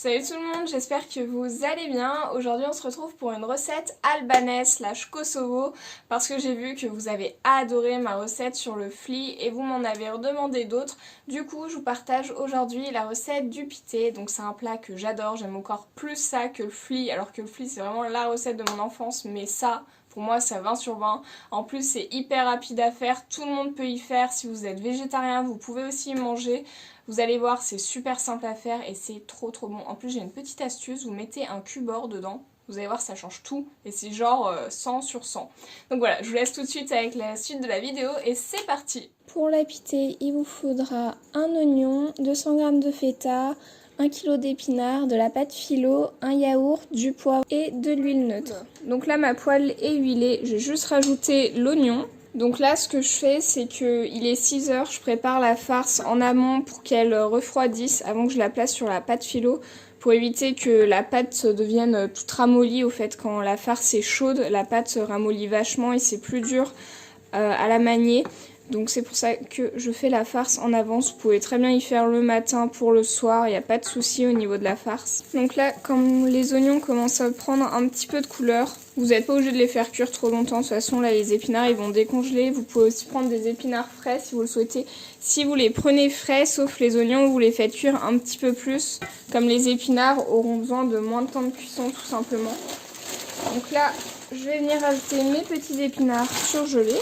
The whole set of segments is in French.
Salut tout le monde, j'espère que vous allez bien. Aujourd'hui on se retrouve pour une recette albanaise / Kosovo parce que j'ai vu que vous avez adoré ma recette sur le fli et vous m'en avez redemandé d'autres. Du coup je vous partage aujourd'hui la recette du pité. Donc c'est un plat que j'adore, j'aime encore plus ça que le fli, alors que le fli c'est vraiment la recette de mon enfance, mais ça pour moi c'est 20 sur 20. En plus c'est hyper rapide à faire, tout le monde peut y faire. Si vous êtes végétarien vous pouvez aussi y manger. Vous allez voir, c'est super simple à faire et c'est trop bon. En plus, j'ai une petite astuce, vous mettez un cubord dedans. Vous allez voir, ça change tout et c'est genre 100 sur 100. Donc voilà, je vous laisse tout de suite avec la suite de la vidéo et c'est parti. Pour la pitée, il vous faudra un oignon, 200 g de feta, 1 kg d'épinards, de la pâte philo, un yaourt, du poivre et de l'huile neutre. Donc là, ma poêle est huilée, j'ai juste rajouté l'oignon. Donc là, ce que je fais, c'est qu'il est 6 h, je prépare la farce en amont pour qu'elle refroidisse avant que je la place sur la pâte philo, pour éviter que la pâte devienne toute ramollie. Au fait, quand la farce est chaude, la pâte se ramollit vachement et c'est plus dur à la manier. Donc c'est pour ça que je fais la farce en avance. Vous pouvez très bien y faire le matin pour le soir, il n'y a pas de souci au niveau de la farce. Donc là, quand les oignons commencent à prendre un petit peu de couleur, vous n'êtes pas obligé de les faire cuire trop longtemps. De toute façon, là, les épinards, ils vont décongeler. Vous pouvez aussi prendre des épinards frais si vous le souhaitez. Si vous les prenez frais, sauf les oignons, vous les faites cuire un petit peu plus. Comme les épinards auront besoin de moins de temps de cuisson, tout simplement. Donc là, je vais venir ajouter mes petits épinards surgelés.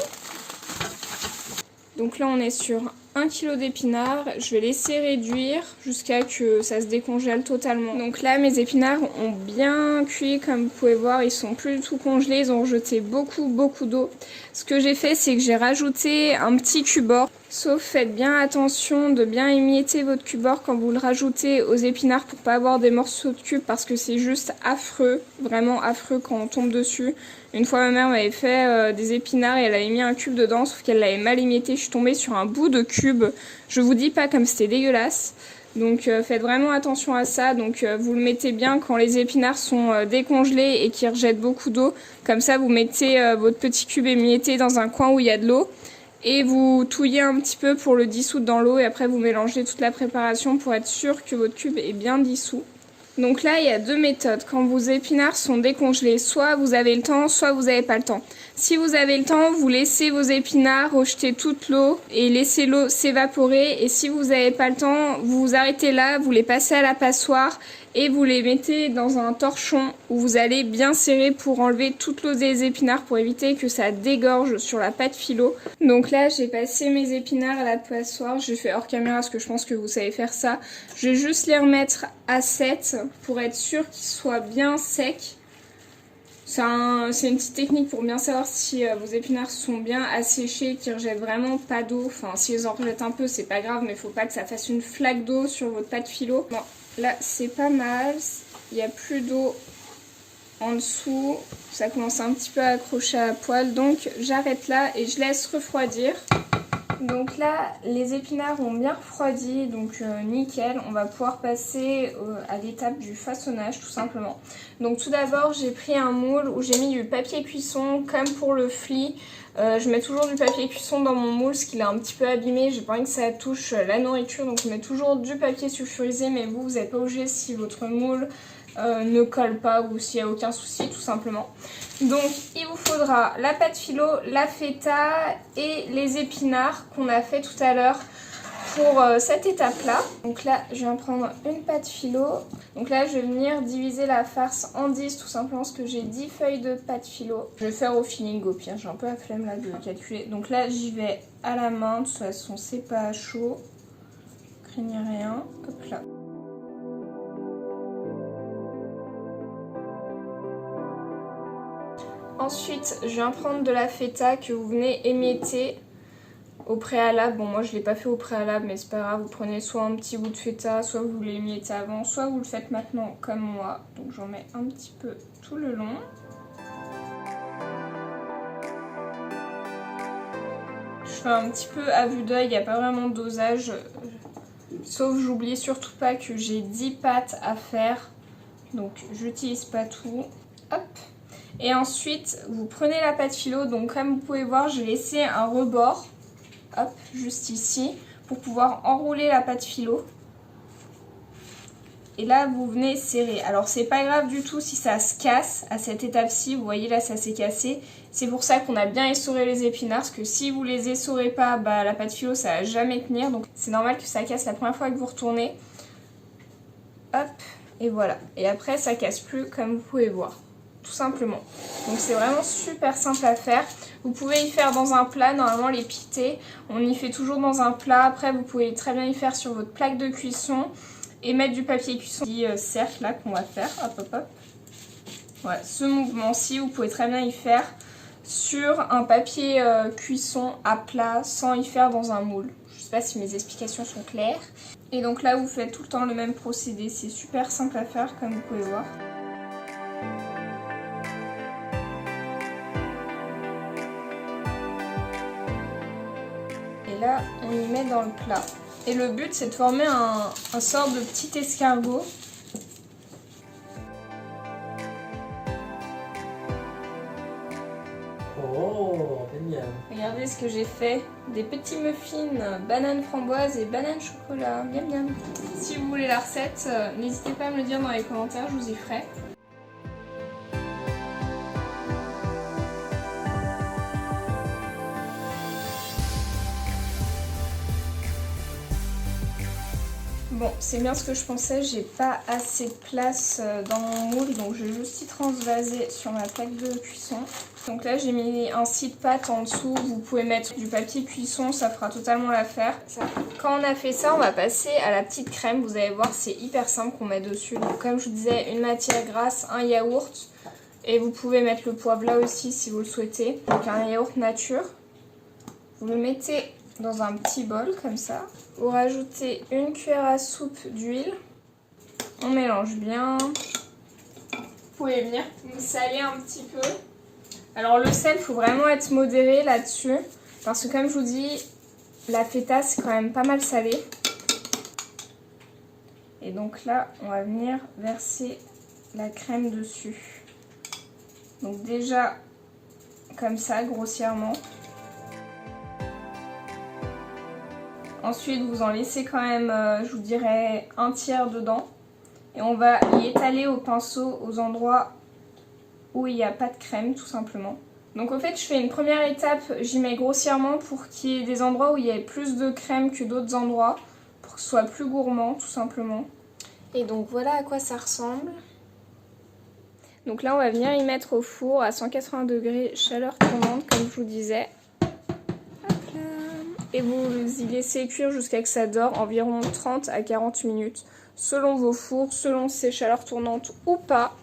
Donc là on est sur 1 kg d'épinards, je vais laisser réduire jusqu'à que ça se décongèle totalement. Donc là mes épinards ont bien cuit, comme vous pouvez voir, ils sont plus du tout congelés, ils ont rejeté beaucoup d'eau. Ce que j'ai fait, c'est que j'ai rajouté un petit cubord. Sauf faites bien attention de bien émietter votre cubord quand vous le rajoutez aux épinards pour pas avoir des morceaux de cube, parce que c'est juste affreux, vraiment affreux quand on tombe dessus. Une fois ma mère m'avait fait des épinards et elle avait mis un cube dedans, sauf qu'elle l'avait mal émietté, je suis tombée sur un bout de cube. Je vous dis pas comme c'était dégueulasse. Donc faites vraiment attention à ça. Donc vous le mettez bien quand les épinards sont décongelés et qui rejettent beaucoup d'eau. Comme ça vous mettez votre petit cube émietté dans un coin où il y a de l'eau. Et vous touillez un petit peu pour le dissoudre dans l'eau et après vous mélangez toute la préparation pour être sûr que votre cube est bien dissous. Donc là, il y a deux méthodes. Quand vos épinards sont décongelés, soit vous avez le temps, soit vous n'avez pas le temps. Si vous avez le temps, vous laissez vos épinards rejeter toute l'eau et laissez l'eau s'évaporer. Et si vous n'avez pas le temps, vous vous arrêtez là, vous les passez à la passoire et vous les mettez dans un torchon où vous allez bien serrer pour enlever toute l'eau des épinards pour éviter que ça dégorge sur la pâte philo. Donc là, j'ai passé mes épinards à la passoire. J'ai fait hors caméra parce que je pense que vous savez faire ça. Je vais juste les remettre à 7 pour être sûr qu'ils soient bien secs. C'est une petite technique pour bien savoir si vos épinards sont bien asséchés, qu'ils rejettent vraiment pas d'eau. Enfin, s'ils en rejettent un peu, c'est pas grave, mais il faut pas que ça fasse une flaque d'eau sur votre pâte philo. Bon, là, c'est pas mal. Il n'y a plus d'eau en dessous. Ça commence un petit peu à accrocher à la poêle. Donc, j'arrête là et je laisse refroidir. Donc là, les épinards ont bien refroidi, donc nickel. On va pouvoir passer à l'étape du façonnage, tout simplement. Donc tout d'abord, j'ai pris un moule où j'ai mis du papier cuisson, comme pour le fli. Je mets toujours du papier cuisson dans mon moule, parce qu'il est un petit peu abîmé. J'ai pas envie que ça touche la nourriture, donc je mets toujours du papier sulfurisé. Mais vous n'êtes pas obligé si votre moule ne colle pas ou s'il n'y a aucun souci, tout simplement. Donc il vous faudra la pâte philo, la feta et les épinards qu'on a fait tout à l'heure pour cette étape là. Donc là je viens prendre une pâte philo. Donc là je vais venir diviser la farce en 10 tout simplement parce que j'ai 10 feuilles de pâte philo. Je vais faire au feeling au pire, j'ai un peu la flemme là de calculer. Donc là j'y vais à la main, de toute façon c'est pas chaud, craignez rien, hop là. Ensuite, je viens prendre de la feta que vous venez émietter au préalable. Bon, moi je ne l'ai pas fait au préalable, mais c'est pas grave. Vous prenez soit un petit bout de feta, soit vous l'émiettez avant, soit vous le faites maintenant comme moi. Donc j'en mets un petit peu tout le long. Je fais un petit peu à vue d'œil, il n'y a pas vraiment de dosage. Sauf j'oublie surtout pas que j'ai 10 pâtes à faire. Donc j'utilise pas tout. Hop. Et ensuite, vous prenez la pâte philo, donc comme vous pouvez voir, j'ai laissé un rebord, hop, juste ici, pour pouvoir enrouler la pâte philo. Et là vous venez serrer. Alors c'est pas grave du tout si ça se casse à cette étape-ci. Vous voyez là ça s'est cassé. C'est pour ça qu'on a bien essoré les épinards. Parce que si vous les essorez pas, bah, la pâte philo ça va jamais tenir. Donc c'est normal que ça casse la première fois que vous retournez. Hop, et voilà. Et après ça casse plus comme vous pouvez voir. Tout simplement. Donc c'est vraiment super simple à faire. Vous pouvez y faire dans un plat, normalement les pités, on y fait toujours dans un plat. Après vous pouvez très bien y faire sur votre plaque de cuisson et mettre du papier cuisson. Petit cercle là qu'on va faire, hop hop hop. Voilà, ce mouvement-ci vous pouvez très bien y faire sur un papier cuisson à plat sans y faire dans un moule. Je sais pas si mes explications sont claires. Et donc là vous faites tout le temps le même procédé, c'est super simple à faire comme vous pouvez voir. Et là, on y met dans le plat. Et le but, c'est de former un sort de petit escargot. Oh, génial. Regardez ce que j'ai fait. Des petits muffins, banane framboise et banane chocolat. Miam miam. Si vous voulez la recette, n'hésitez pas à me le dire dans les commentaires, je vous y ferai. Bon, c'est bien ce que je pensais, j'ai pas assez de place dans mon moule, donc je vais juste y transvaser sur ma plaque de cuisson. Donc là j'ai mis un scie de pâte en dessous, vous pouvez mettre du papier cuisson, ça fera totalement l'affaire. Quand on a fait ça, on va passer à la petite crème, vous allez voir c'est hyper simple qu'on met dessus. Donc comme je vous disais, une matière grasse, un yaourt, et vous pouvez mettre le poivre là aussi si vous le souhaitez. Donc un yaourt nature, vous le mettez dans un petit bol comme ça. Vous rajoutez une cuillère à soupe d'huile. On mélange bien. Vous pouvez venir me saler un petit peu. Alors le sel, il faut vraiment être modéré là-dessus. Parce que comme je vous dis, la feta c'est quand même pas mal salé. Et donc là, on va venir verser la crème dessus. Donc déjà, comme ça, grossièrement. Ensuite, vous en laissez quand même, je vous dirais, un tiers dedans. Et on va y étaler au pinceau aux endroits où il n'y a pas de crème, tout simplement. Donc au fait, je fais une première étape, j'y mets grossièrement pour qu'il y ait des endroits où il y ait plus de crème que d'autres endroits. Pour que ce soit plus gourmand, tout simplement. Et donc voilà à quoi ça ressemble. Donc là, on va venir y mettre au four à 180 degrés, chaleur tournante, comme je vous disais. Et vous y laissez cuire jusqu'à ce que ça dore, environ 30 à 40 minutes, selon vos fours, selon ces chaleurs tournantes ou pas.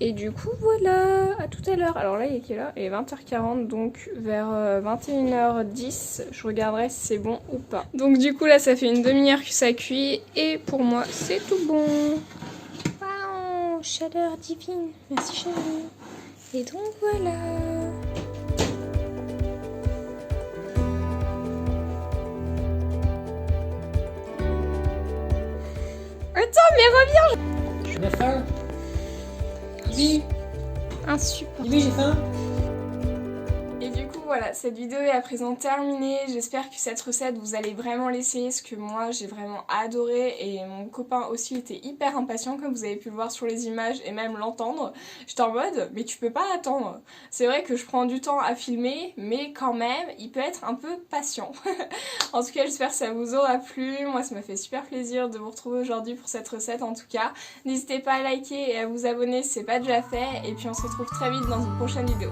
Et du coup, voilà, à tout à l'heure. Alors là, il est quelle heure? Il est 20h40, donc vers 21h10, je regarderai si c'est bon ou pas. Donc du coup, là, ça fait une demi-heure que ça cuit, et pour moi, c'est tout bon. Waouh, chaleur divine, merci chérie. Et donc voilà. Attends, mais reviens! J'ai faim. Oui. Insupportable. Oui, j'ai faim. Et du coup voilà, cette vidéo est à présent terminée. J'espère que cette recette vous allez vraiment l'essayer, ce que moi j'ai vraiment adoré, et mon copain aussi était hyper impatient comme vous avez pu le voir sur les images et même l'entendre. J'étais en mode mais tu peux pas attendre. C'est vrai que je prends du temps à filmer, mais quand même il peut être un peu patient. En tout cas j'espère que ça vous aura plu. Moi ça m'a fait super plaisir de vous retrouver aujourd'hui pour cette recette en tout cas. N'hésitez pas à liker et à vous abonner si c'est pas déjà fait, et puis on se retrouve très vite dans une prochaine vidéo.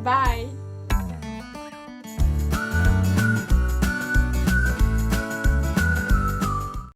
Bye!